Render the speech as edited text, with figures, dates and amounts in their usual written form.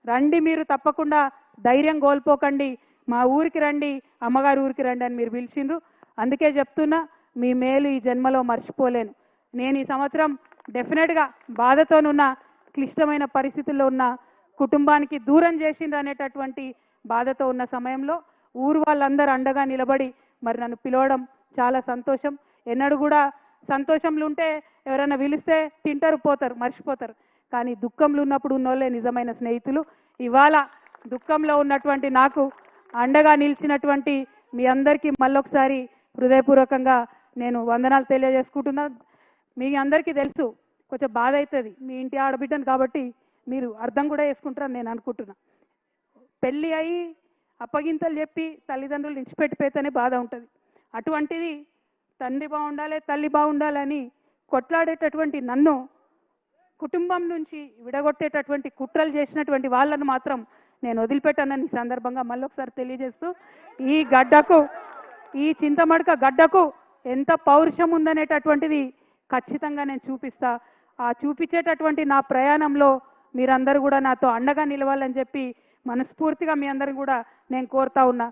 రండి, మీరు తప్పకుండా ధైర్యం కోల్పోకండి, మా ఊరికి రండి, అమ్మగారి ఊరికి రండి అని మీరు పిలిచిండ్రు. అందుకే చెప్తున్నా, మీ మేలు ఈ జన్మలో మర్చిపోలేను. నేను ఈ సంవత్సరం డెఫినెట్గా బాధతోనున్న, క్లిష్టమైన పరిస్థితుల్లో ఉన్న కుటుంబానికి దూరం చేసిండ్రు అనేటటువంటి బాధతో ఉన్న సమయంలో ఊరు వాళ్ళందరూ అండగా నిలబడి మరి నన్ను పిలవడం చాలా సంతోషం. ఎన్నడూ కూడా సంతోషంలో ఉంటే ఎవరైనా పిలిస్తే తింటారు, పోతారు, మర్చిపోతారు. కానీ దుఃఖంలో ఉన్నప్పుడు ఉన్నోళ్ళే నిజమైన స్నేహితులు. ఇవాళ దుఃఖంలో ఉన్నటువంటి నాకు అండగా నిలిచినటువంటి మీ అందరికీ మళ్ళొకసారి హృదయపూర్వకంగా నేను వందనాలు తెలియజేసుకుంటున్నా. మీ అందరికీ తెలుసు, కొంచెం బాధ అవుతుంది, మీ ఇంటి ఆడబిడ్డను కాబట్టి మీరు అర్థం కూడా చేసుకుంటారని నేను అనుకుంటున్నా. పెళ్ళి అయి అప్పగింతలు చెప్పి తల్లిదండ్రులు ఇచ్చిపెట్టిపోతేనే బాధ ఉంటుంది. అటువంటిది తండ్రి బాగుండాలి, తల్లి బాగుండాలని కొట్లాడేటటువంటి నన్ను కుటుంబం నుంచి విడగొట్టేటటువంటి కుట్రలు చేసినటువంటి వాళ్ళను మాత్రం నేను వదిలిపెట్టానని ఈ సందర్భంగా మళ్ళొకసారి తెలియజేస్తూ, ఈ గడ్డకు, ఈ చింతమడక గడ్డకు ఎంత పౌరుషం ఉందనేటటువంటిది ఖచ్చితంగా నేను చూపిస్తా. ఆ చూపించేటటువంటి నా ప్రయాణంలో మీరందరూ కూడా నాతో అండగా నిలవాలని చెప్పి మనస్ఫూర్తిగా మీ అందరిని కూడా నేను కోరుతా ఉన్నా.